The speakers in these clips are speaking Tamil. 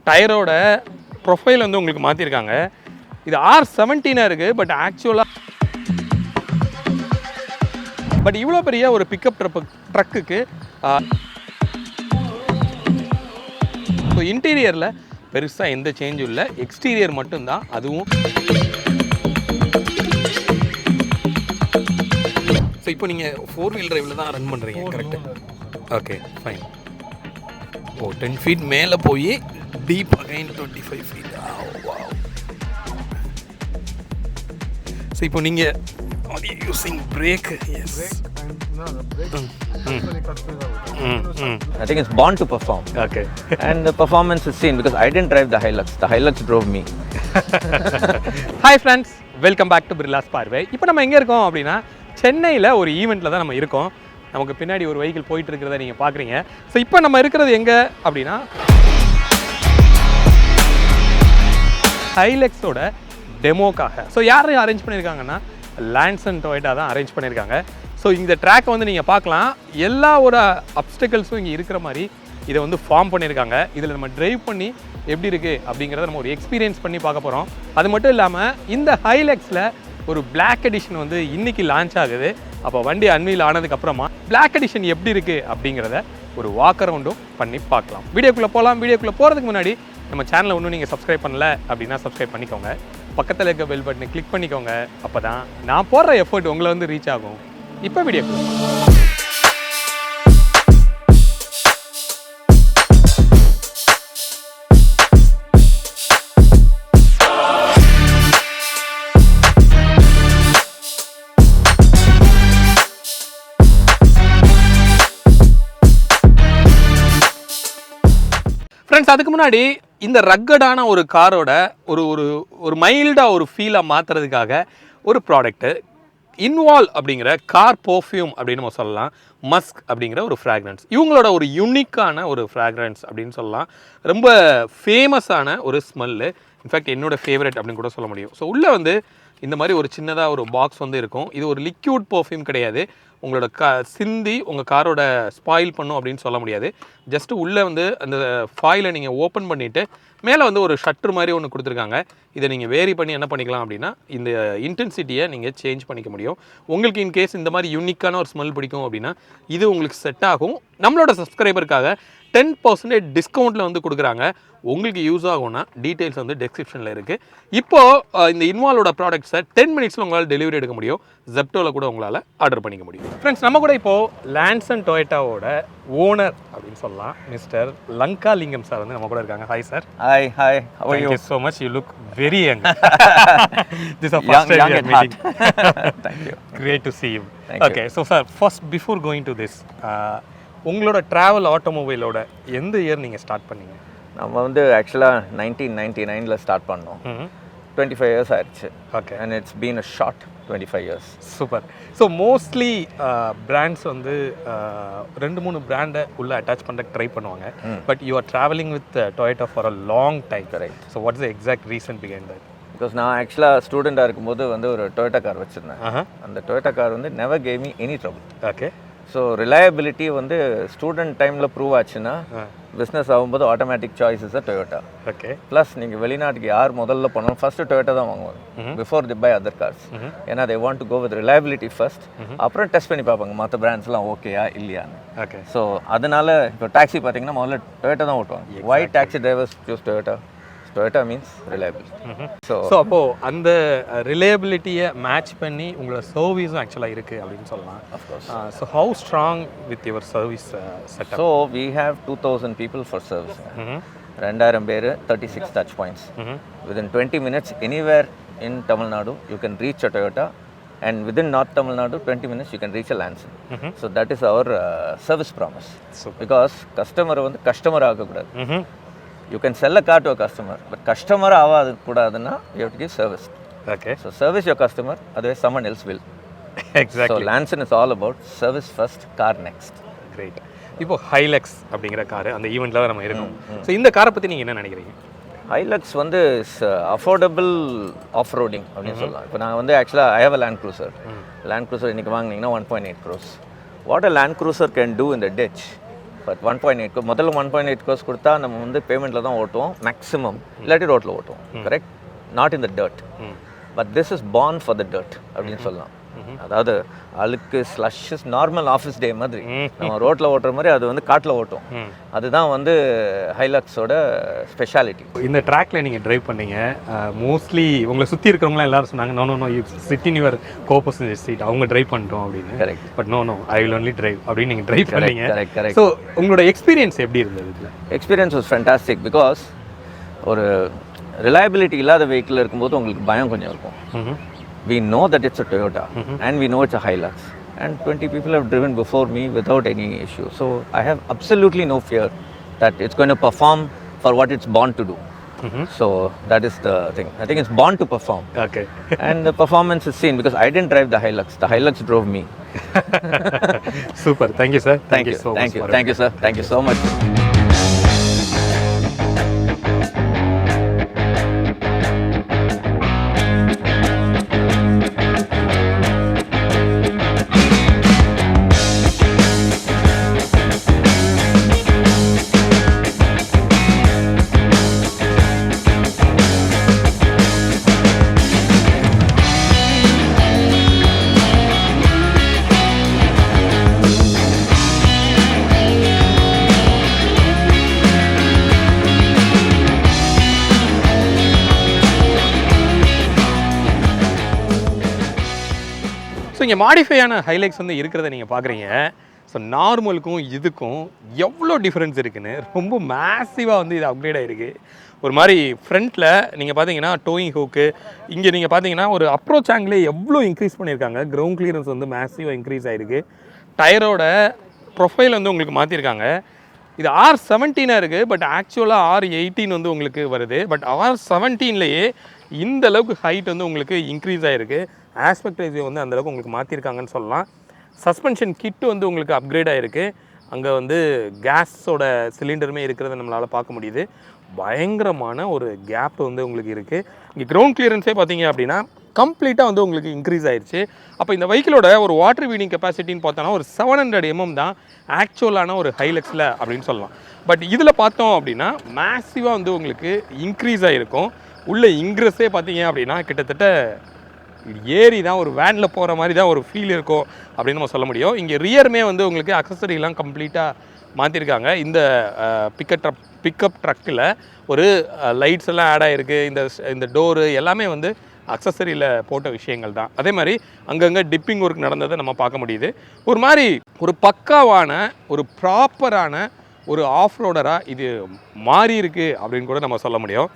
டயரோட ப்ரொஃபைல் வந்து உங்களுக்கு மாற்றிருக்காங்க. இது R17 இருக்குது. பட் இவ்வளோ பெரிய ஒரு பிக்கப் ட்ரக்குக்கு ஸோ இன்டீரியரில் பெருசாக எந்த சேஞ்சும் இல்லை, எக்ஸ்டீரியர் மட்டும்தான். அதுவும் ஸோ இப்போ நீங்கள் 4 வீல் டிரைவில் தான் ரன் பண்ணுறீங்க, கரெக்டு? Okay, fine. 10 feet மேலே போய் டீப் அகைன் 25 feet. ஸோ இப்போ நீங்கள் using break. Yes, I think it's born to perform. Okay. And the performance is seen because I didn't drive the Hilux. The Hilux drove me. Hi friends, welcome back to Birlas Parvai. இப்போ நம்ம எங்கே இருக்கோம் அப்படின்னா சென்னையில் ஒரு ஈவெண்ட்டில் தான் நம்ம இருக்கோம். நமக்கு பின்னாடி ஒரு வெஹிக்கிள் போயிட்டு இருக்கிறத நீங்கள் பார்க்குறீங்க. ஸோ இப்போ நம்ம இருக்கிறது எங்கே அப்படின்னா ஹைலக்ஸோட டெமோக்காக. ஸோ யார் அரேஞ்ச் பண்ணியிருக்காங்கன்னா லான்சன் டொயோட்டா தான் அரேஞ்ச் பண்ணியிருக்காங்க. ஸோ இந்த ட்ராக்கை வந்து நீங்கள் பார்க்கலாம், எல்லா ஒரு அப்டக்கிள்ஸும் இங்கே இருக்கிற மாதிரி இதை வந்து ஃபார்ம் பண்ணியிருக்காங்க. இதில் நம்ம டிரைவ் பண்ணி எப்படி இருக்குது அப்படிங்கிறத நம்ம ஒரு எக்ஸ்பீரியன்ஸ் பண்ணி பார்க்க போகிறோம். அது மட்டும் இல்லாமல் இந்த ஹைலக்ஸில் ஒரு Black Edition வந்து இன்றைக்கி லான்ச் ஆகுது. அப்போ வண்டி அன்வீல் ஆனதுக்கப்புறமா Black Edition எப்படி இருக்குது அப்படிங்கிறத ஒரு வாக் அரவுண்டும் பண்ணி பார்க்கலாம். வீடியோக்குள்ளே போகலாம். வீடியோக்குள்ளே போகிறதுக்கு முன்னாடி நம்ம சேனலை ஒன்றும் நீங்கள் சப்ஸ்கிரைப் பண்ணல அப்படின்னா சப்ஸ்கிரைப் பண்ணிக்கோங்க. பக்கத்தில் இருக்க பெல் பட்டனை கிளிக் பண்ணிக்கோங்க. அப்போ தான் நான் போடுற எஃபர்ட் உங்களை வந்து ரீச் ஆகும். இப்போ வீடியோக்குள்ளே ஃப்ரெண்ட்ஸ், அதுக்கு முன்னாடி இந்த ரக்கடான ஒரு காரோட ஒரு மைல்டாக ஒரு ஃபீலாக மாற்றுறதுக்காக ஒரு ப்ராடக்ட்டு இன்வால்வ் அப்படிங்கிற கார் பர்ஃப்யூம் அப்படின்னு நம்ம சொல்லலாம். மஸ்க் அப்படிங்கிற ஒரு ஃப்ராக்ரன்ஸ், இவங்களோட ஒரு யூனிக்கான ஒரு ஃப்ராக்ரன்ஸ் அப்படின்னு சொல்லலாம். ரொம்ப ஃபேமஸான ஒரு ஸ்மெல்லு. இன்ஃபேக்ட் என்னோடய ஃபேவரட் அப்படின்னு கூட சொல்ல முடியும். ஸோ உள்ளே வந்து இந்த மாதிரி ஒரு சின்னதாக ஒரு பாக்ஸ் வந்து இருக்கும். இது ஒரு லிக்யூட் பர்ஃப்யூம் கிடையாது. உங்களோட சிந்தி உங்கள் காரோட ஸ்பாயில் பண்ணும் அப்படின்னு சொல்ல முடியாது. ஜஸ்ட்டு உள்ளே வந்து அந்த ஃபாயிலை நீங்கள் ஓப்பன் பண்ணிவிட்டு மேலே வந்து ஒரு ஷட்டர் மாதிரி ஒன்று கொடுத்துருக்காங்க. இதை நீங்கள் வேரி பண்ணி என்ன பண்ணிக்கலாம் அப்படின்னா இந்த இன்டென்சிட்டியை நீங்கள் சேஞ்ச் பண்ணிக்க முடியும். உங்களுக்கு இன்கேஸ் இந்த மாதிரி யூனிக்கான ஒரு ஸ்மெல் பிடிக்கும் அப்படின்னா இது உங்களுக்கு செட் ஆகும். நம்மளோட சப்ஸ்கிரைபருக்காக 10% டிஸ்கவுண்ட்டில் வந்து கொடுக்குறாங்க. உங்களுக்கு யூஸ் ஆகும்னா டீட்டெயில்ஸ் வந்து டெஸ்கிரிப்ஷனில் இருக்குது. இப்போது இந்த இன்வால்வோட ப்ராடக்ட்ஸை 10 மினிட்ஸில் உங்களால் டெலிவரி எடுக்க முடியும். ஜெப்டோவில் கூட உங்களால் ஆர்டர் பண்ணிக்க முடியும். ஃப்ரெண்ட்ஸ், நம்ம கூட இப்போது லான்சன் டொயோட்டாவோட ஓனர் அப்படின்னு சொல்லலாம் மிஸ்டர் லங்கா லிங்கம் சார் வந்து நம்ம கூட இருக்காங்க. Hi sir. Hi. How are you? Thank you so much. You look very young. This is our first time we are meeting. Thank you. Great to see you. Thank Okay, so sir, first before going to this, உங்களோட ட்ராவல் ஆட்டோமொபைலோட எந்த இயர் நீங்கள் ஸ்டார்ட் பண்ணீங்க? நம்ம வந்து ஆக்சுவலாக 1999 ஸ்டார்ட் பண்ணோம். 25 years ஆயிடுச்சு. Okay. And it's been a short 25 years. Super. So mostly brands வந்து 2-3 பிராண்டை உள்ளே அட்டாச் பண்ண ட்ரை பண்ணுவாங்க. But you are travelling with Toyota for a long time. Correct. So what is the exact reason behind that? Because நான் ஆக்சுவலாக ஸ்டூடெண்ட்டாக இருக்கும்போது வந்து ஒரு டொயோட்டா கார் வச்சுருந்தேன். அந்த டொயோட்டா கார் வந்து never gave me any trouble. Okay. So reliability வந்து ஸ்டூடெண்ட் டைமில் ப்ரூவ் ஆச்சுன்னா பிஸ்னஸ் ஆகும்போது automatic choice is Toyota. Okay. Plus நீங்கள் வெளிநாட்டுக்கு யார் முதல்ல பண்ணணும் ஃபர்ஸ்ட் டொயோட்டா தான் வாங்குவாங்க before the buy other cars. ஏன்னா they want to go with reliability first. அப்புறம் டெஸ்ட் பண்ணி பார்ப்பாங்க மற்ற பிராண்ட்ஸ்லாம் ஓகேயா இல்லையான்னு. ஓகே. ஸோ அதனால இப்போ டாக்ஸி பார்த்தீங்கன்னா முதல்ல டொயோட்டா தான் ஓட்டுவாங்க. Why taxi drivers choose Toyota? Toyota means reliable. So அப்போது அந்த ரிலையபிலிட்டியை மேட்ச் பண்ணி உங்களோட சர்வீஸும் ஆக்சுவலாக இருக்குது அப்படின்னு சொல்லலாம். Of course. So how strong with your service setup? So we have 2000 people for service. 2000 பேர், 36 touch points. Within 20 minutes anywhere in Tamil Nadu you can reach a Toyota, and within North Tamil Nadu 20 minutes you can reach a Lancer. So that is our service promise. Because customer வந்து கஸ்டமர் ஆகக்கூடாது. You can sell a car to a customer, but customer ஆகாது கூடாதுன்னா you have to give service. Okay. So service your customer, otherwise someone else will. Exactly. So Lancer is all about service first, car next. Great. இப்போ ஹைலக்ஸ் அப்படிங்கிற கார் அந்த ஈவெண்ட்டில் தான் நம்ம இருக்கோம். ஸோ இந்த காரை பற்றி நீங்கள் என்ன நினைக்கிறீங்க? ஹைலக்ஸ் வந்து அஃபோர்டபுள் ஆஃப் ரோடிங் அப்படின்னு சொல்லலாம். இப்போ நான் வந்து ஆக்சுவலாக I have a land cruiser. Land cruiser இன்றைக்கி வாங்கினீங்கன்னா 1.8 crores. What a land cruiser can do in the ditch but 1.8 crore முதல்ல 1.8 crores கொடுத்தா நம்ம வந்து பேமெண்ட்டில் தான் ஓட்டுவோம் மேக்ஸிமம், இல்லாட்டி ரோட்டில் ஓட்டுவோம். Correct, not in the dirt. But this is born for the dirt அப்படின்னு சொல்லலாம். அதாவது அழுக்கு ஸ்லஷஸ் நார்மல் ஆஃபீஸ் டே மாதிரி நம்ம ரோட்டில் ஓட்டுற மாதிரி அது வந்து காட்டில் ஓட்டும். அதுதான் வந்து ஹைலக்ஸோட ஸ்பெஷாலிட்டி. இந்த ட்ராக்ல நீங்கள் டிரைவ் பண்ணீங்க, மோஸ்ட்லி உங்களை சுற்றி இருக்கிறவங்களாம் எல்லாரும் சொன்னாங்க no no no you sit in your கோபோசிட் சீட், அவங்க டிரைவ் பண்ணிட்டோம் அப்படின்னு. Correct. But no no I will only drive அப்படின்னு நீங்கள் டிரைவ் பண்ணீங்க. Correct correct. ஸோ உங்களோட எக்ஸ்பீரியன்ஸ் எப்படி இருந்தது இதில்? Experience was fantastic. பிகாஸ் ஒரு ரிலையபிலிட்டி இல்லாத வெஹிக்கிள் இருக்கும்போது உங்களுக்கு பயம் கொஞ்சம் இருக்கும். We know that it's a Toyota and we know it's a Hilux, and 20 people have driven before me without any issue. So I have absolutely no fear that it's going to perform for what it's born to do. So that is the thing. I think it's born to perform. Okay. And the performance is seen because I didn't drive the Hilux. The Hilux drove me. Super. Thank you, sir. Thank you so much. Thank you, sir. Thank you so much. So இங்கே மாடிஃபையான ஹைலைக்ஸ் வந்து இருக்கிறத நீங்கள் பார்க்குறீங்க. ஸோ நார்மலுக்கும் இதுக்கும் எவ்வளோ டிஃப்ரென்ஸ் இருக்குன்னு ரொம்ப மேசிவாக வந்து இது அப்கிரேட் ஆகிருக்கு. ஒரு மாதிரி ஃப்ரண்ட்டில் நீங்கள் பார்த்தீங்கன்னா டோயிங் ஹூக்கு, இங்கே நீங்கள் பார்த்தீங்கன்னா ஒரு அப்ரோச் ஆங்கிளே எவ்வளோ இன்க்ரீஸ் பண்ணியிருக்காங்க. கிரவுண்ட் கிளியரன்ஸ் வந்து மேசிவாக இன்க்ரீஸ் ஆகிருக்கு. டயரோட ப்ரொஃபைல் வந்து உங்களுக்கு மாற்றிருக்காங்க. இது R17 இருக்குது, பட் ஆக்சுவலாக R18 வந்து உங்களுக்கு வருது. பட் R17லேயே இந்த அளவுக்கு ஹைட் வந்து உங்களுக்கு இன்க்ரீஸ் ஆகிருக்கு. ஆஸ்பெக்ட் ரேஷியோ வந்து அந்தளவுக்கு உங்களுக்கு மாற்றிருக்காங்கன்னு சொல்லலாம். சஸ்பென்ஷன் கிட்டு வந்து உங்களுக்கு அப்கிரேட் ஆகிருக்கு. அங்கே வந்து கேஸோட சிலிண்டருமே இருக்கிறத நம்மளால் பார்க்க முடியுது. பயங்கரமான ஒரு கேப் வந்து உங்களுக்கு இருக்குது. இங்கே கிரவுண்ட் கிளியரன்ஸே பார்த்தீங்க அப்படின்னா கம்ப்ளீட்டாக வந்து உங்களுக்கு இன்க்ரீஸ் ஆயிடுச்சு. அப்போ இந்த வெஹிக்கிளோட ஒரு வாட்டர் வீடிங் கெப்பாசிட்டின்னு பார்த்தோன்னா ஒரு 700 mm தான் ஆக்சுவலான ஒரு ஹைலக்ஸில் அப்படின்னு சொல்லலாம். பட் இதில் பார்த்தோம் அப்படின்னா மேசிவாக வந்து உங்களுக்கு இன்க்ரீஸ் ஆகிருக்கும். உள்ள இன்க்ரஸே பார்த்தீங்க அப்படின்னா கிட்டத்தட்ட ஏறி தான் ஒரு வேனில் போகிற மாதிரி தான் ஒரு ஃபீல் இருக்கும் அப்படின்னு நம்ம சொல்ல முடியும். இங்கே ரியருமே வந்து உங்களுக்கு அக்சசரிலாம் கம்ப்ளீட்டாக மாற்றிருக்காங்க. இந்த பிக்கப் ட்ரக்கில் ஒரு லைட்ஸ் எல்லாம் ஆட் ஆகிருக்கு. இந்த டோரு எல்லாமே வந்து அக்சசரியில் போட்ட விஷயங்கள் தான். அதே மாதிரி அங்கங்கே டிப்பிங் ஒர்க் நடந்ததை நம்ம பார்க்க முடியுது. ஒரு மாதிரி ஒரு பக்காவான ஒரு ப்ராப்பரான ஒரு ஆஃப் ரோடராக இது மாறி இருக்குது அப்படின்னு கூட நம்ம சொல்ல முடியும்.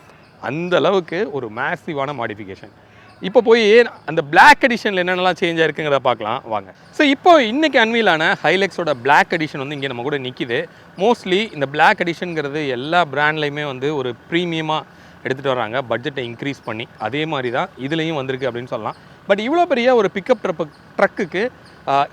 அந்த அளவுக்கு ஒரு மேசிவான மாடிஃபிகேஷன். இப்போ போய் அந்த பிளாக் எடிஷனில் என்னென்னலாம் சேஞ்ச் ஆயிருக்குங்கிறத பார்க்கலாம் வாங்க. ஸோ இப்போ இன்றைக்கி அன்வீலான ஹைலக்ஸோட பிளாக் எடிஷன் வந்து இங்கே நம்ம கூட நிற்கிது. மோஸ்ட்லி இந்த பிளாக் எடிஷனுங்கிறது எல்லா பிராண்ட்லேயுமே வந்து ஒரு ப்ரீமியமாக எடுத்துகிட்டு வராங்க, பட்ஜெட்டை இன்க்ரீஸ் பண்ணி. அதே மாதிரி தான் இதுலேயும் வந்திருக்கு அப்படின்னு சொல்லலாம். பட் இவ்வளோ பெரிய ஒரு பிக்கப் ட்ரக்குக்கு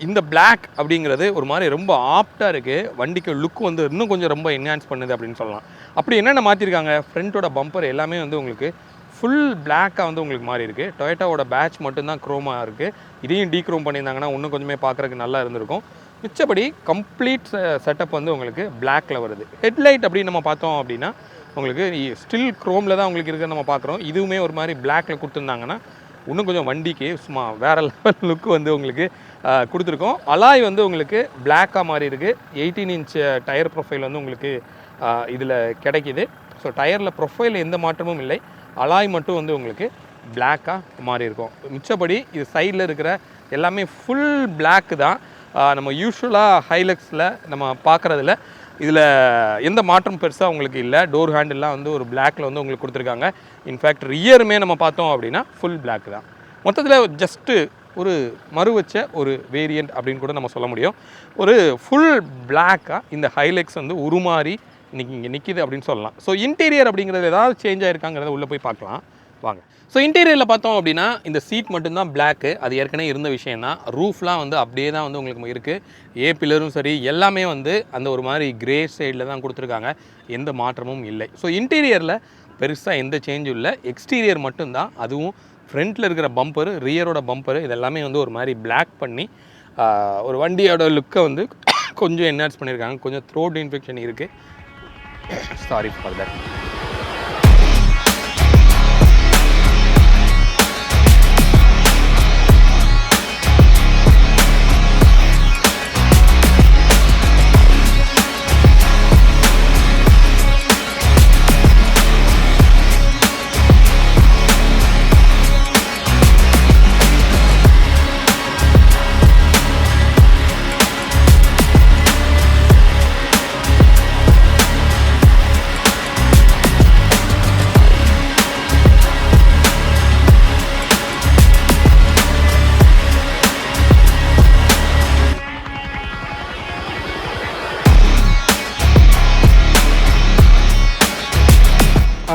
இந்த பிளாக் அப்படிங்கிறது ஒரு மாதிரி ரொம்ப ஆப்டாக இருக்குது. வண்டிக்கு லுக் வந்து இன்னும் கொஞ்சம் ரொம்ப என்ஹான்ஸ் பண்ணுது அப்படின்னு சொல்லலாம். அப்படி என்னென்ன மாற்றிருக்காங்க, ஃப்ரண்ட்டோட பம்பர் எல்லாமே வந்து உங்களுக்கு ஃபுல் பிளாக்காக வந்து உங்களுக்கு மாறி இருக்குது. டொயோட்டாவோட பேட்ச் மட்டும்தான் க்ரோமாக இருக்குது. இதையும் டீக்ரோம் பண்ணியிருந்தாங்கன்னா இன்னும் கொஞ்சமே பார்க்குறதுக்கு நல்லா இருந்திருக்கும். மிச்சப்படி கம்ப்ளீட் செட்டப் வந்து உங்களுக்கு பிளாக்கில் வருது. ஹெட்லைட் அப்படின்னு நம்ம பார்த்தோம் அப்படின்னா உங்களுக்கு ஸ்டில் க்ரோமில் தான் உங்களுக்கு இருக்கிறத நம்ம பார்க்குறோம். இதுவுமே ஒரு மாதிரி பிளாக்கில் கொடுத்துருந்தாங்கன்னா இன்னும் கொஞ்சம் வண்டிக்கு சும்மா வேறு லெவல் லுக்கு வந்து உங்களுக்கு கொடுத்துருக்கோம். அலாய் வந்து உங்களுக்கு பிளாக்காக மாறி இருக்குது. 18 inch டயர் ப்ரொஃபைல் வந்து உங்களுக்கு இதில் கிடைக்கிது. ஸோ டயரில் ப்ரொஃபைல் எந்த மாற்றமும் இல்லை, அலாய் மட்டும் வந்து உங்களுக்கு பிளாக்காக மாறி இருக்கும். மிச்சப்படி இது சைடில் இருக்கிற எல்லாமே ஃபுல் பிளாக்கு தான். நம்ம யூஸ்வலாக ஹைலக்ஸில் நம்ம பார்க்குறதுல இதில் எந்த மாற்றம் பெருசாக உங்களுக்கு இல்லை. டோர் ஹேண்டில்லாம் வந்து ஒரு பிளாக்கில் வந்து உங்களுக்கு கொடுத்துருக்காங்க. இன்ஃபேக்ட் ரியருமே நம்ம பார்த்தோம் அப்படின்னா ஃபுல் பிளாக் தான். மொத்தத்தில் ஜஸ்ட்டு ஒரு மறு வச்ச ஒரு வேரியண்ட் அப்படின்னு கூட நம்ம சொல்ல முடியும். ஒரு ஃபுல் பிளாக்காக இந்த ஹைலக்ஸ் வந்து உருமாறி இன்றைக்கி இங்கே நிற்கிது அப்படின்னு சொல்லலாம். ஸோ இன்டீரியர் அப்படிங்கிறது ஏதாவது சேஞ்ச் ஆகிருக்காங்கிறத உள்ளே போய் பார்க்கலாம் வாங்க. ஸோ இன்டீரியரில் பார்த்தோம் அப்படின்னா இந்த சீட் மட்டும்தான் பிளாக்கு, அது ஏற்கனவே இருந்த விஷயம் தான். ரூஃப்லாம் வந்து அப்படியே தான் வந்து உங்களுக்கு இருக்குது. பில்லரும் சரி எல்லாமே வந்து அந்த ஒரு மாதிரி கிரே சைடில் தான் கொடுத்துருக்காங்க. எந்த மாற்றமும் இல்லை. ஸோ இன்டீரியரில் பெருசாக எந்த சேஞ்சும் இல்லை. எக்ஸ்டீரியர் மட்டும்தான், அதுவும் ஃப்ரண்ட்டில் இருக்கிற பம்பரு, ரியரோட பம்பரு இதெல்லாமே வந்து ஒரு மாதிரி பிளாக் பண்ணி ஒரு வண்டியோட லுக்கை வந்து கொஞ்சம் என்ஹான்ஸ் பண்ணியிருக்காங்க. கொஞ்சம் த்ரோட் இன்ஃபெக்ஷன் இருக்குது. Sorry for that.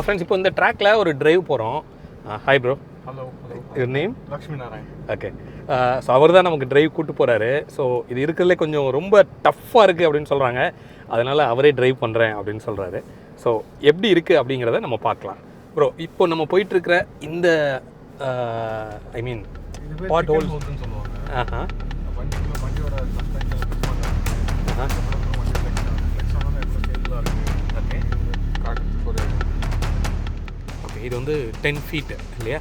ஃப்ரெண்ட்ஸ், இப்போ இந்த ட்ராக்ல ஒரு டிரைவ் போகிறோம். Hi bro. Hello. Your name? Lakshmi Narayan. Okay. So அவர் தான் நமக்கு டிரைவ் கூப்பிட்டு போகிறாரு. ஸோ இது இருக்கிறதுலே கொஞ்சம் ரொம்ப டஃப்பாக இருக்குது அப்படின்னு சொல்கிறாங்க. அதனால் அவரே டிரைவ் பண்ணுறேன் அப்படின்னு சொல்கிறாரு. ஸோ எப்படி இருக்குது அப்படிங்கிறத நம்ம பார்க்கலாம். ப்ரோ, இப்போ நம்ம போயிட்டுருக்கிற இந்த ஐ மீன் பாட் ஹோல்ஸ்னு சொல்லுவாங்க. வண்டியோட சஸ்பென்ஷன் ஃபிக்ஸ் பண்ணுறாங்க. வண்டி ஃப்ளெக்ஸ் ஆனால் எவ்வளோ ஸ்டேபிளாக இருக்குது. ஓகே. காட்டுறதுக்கு ஒரு ஓகே. இது வந்து 10 feet இல்லையா?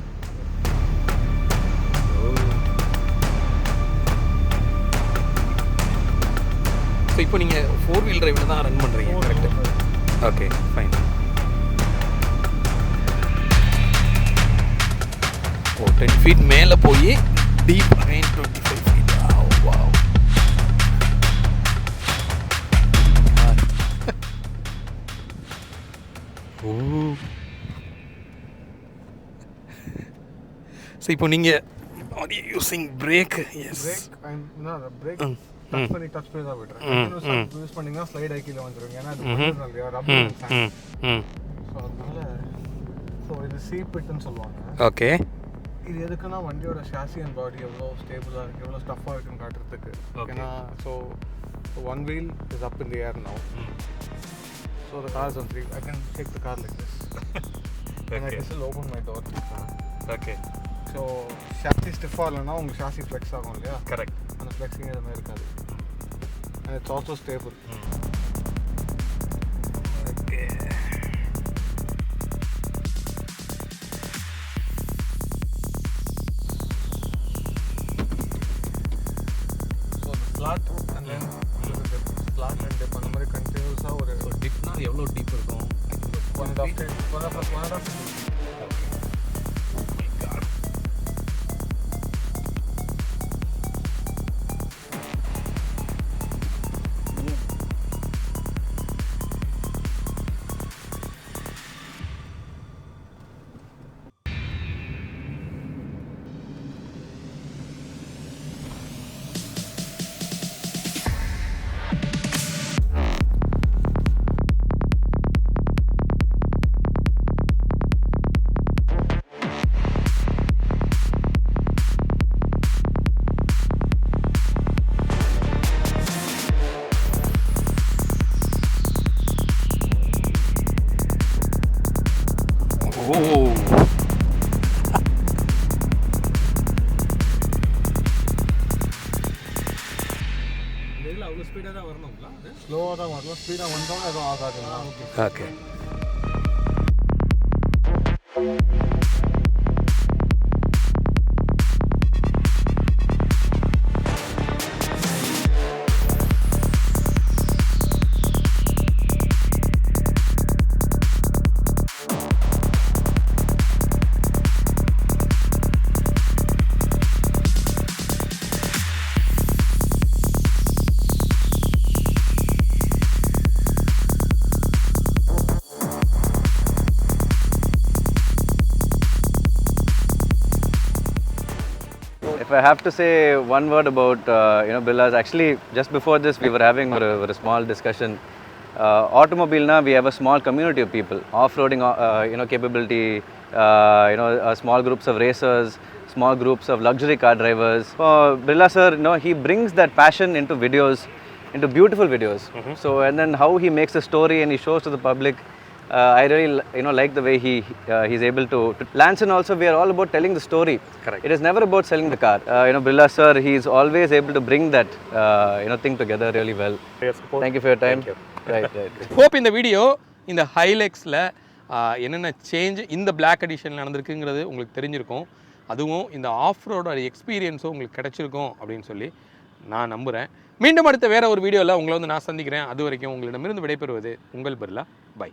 ஸோ இப்போ நீங்கள் 4-wheel டிரைவில் தான் ரன் பண்ணுறீங்க. Correct. Okay, fine. Oh, 10 feet மேலே போய் deep again 25 feet. Wow. Oh. So இப்போ நீங்கள் using break. Yes, brake touch பண்ணி தான் விட்டுறேன். யூஸ் பண்ணிங்கன்னா ஸ்லைட் ஆகி கீழே வந்துடுங்க. ஏன்னா அது ரப்பர். ஸோ அதனால இது சீப்பிட்டுன்னு சொல்லுவாங்க. ஓகே. இது எதுக்குன்னா வண்டியோட ஷாசி அண்ட் பாடி எவ்வளோ ஸ்டேபிளாக இருக்குது, எவ்வளோ ஸ்டஃப்பாக இருக்குன்னு காட்டுறதுக்கு. ஓகேனா so one wheel is up in the air now. So the car is on 3. I can take the car like this. And I can still open my door. Okay. So chassis ஸ்டிஃபாக இல்லைன்னா உங்கள் ஷாசி ஃப்ளெக்ஸ் ஆகும் இல்லையா? கரெக்ட். அந்த ஃப்ளெக்ஸிங் எதுவுமே இருக்காது. And it's also stable. Okay. So the flat and then the dip. Flat and dip அந்த மாதிரி கண்டினியூஸாக ஒரு டிப்னா எவ்வளோ டீப் இருக்கும்? 1.5 அவ்வளோ ஸ்பீடாக தான் வரணுங்களா? ஸ்லோவாக தான் வரணும். ஸ்பீடாக வந்தோம்னா எதுவும் ஆகாதுங்களா? Okay. If I have to say one word about Birlas, actually just before this we were having a small discussion. Automobile na we have a small community of people, off-roading capability, small groups of racers, small groups of luxury car drivers. Birlas sir, he brings that passion into videos, into beautiful videos. So and then how he makes a story and he shows to the public I really like the way he's able to Lance, and also we are all about telling the story. Correct. It is never about selling the car. Birlas sir, he's always able to bring that thing together really well. Thank you for your time. Right. Hope இந்த வீடியோ இந்த ஹைலெக்ஸில் என்னென்ன சேஞ்ச் இந்த பிளாக் எடிஷனில் நடந்திருக்குங்கிறது உங்களுக்கு தெரிஞ்சிருக்கும். அதுவும் இந்த ஆஃப் ரோடோட எக்ஸ்பீரியன்ஸும் உங்களுக்கு கிடைச்சிருக்கும் அப்படின்னு சொல்லி நான் நம்புகிறேன். மீண்டும் அடுத்த வேறு ஒரு வீடியோவில் உங்களை வந்து நான் சந்திக்கிறேன். அது வரைக்கும் உங்களிடமிருந்து விடைபெறுவது உங்கள் பிர்லா. பை.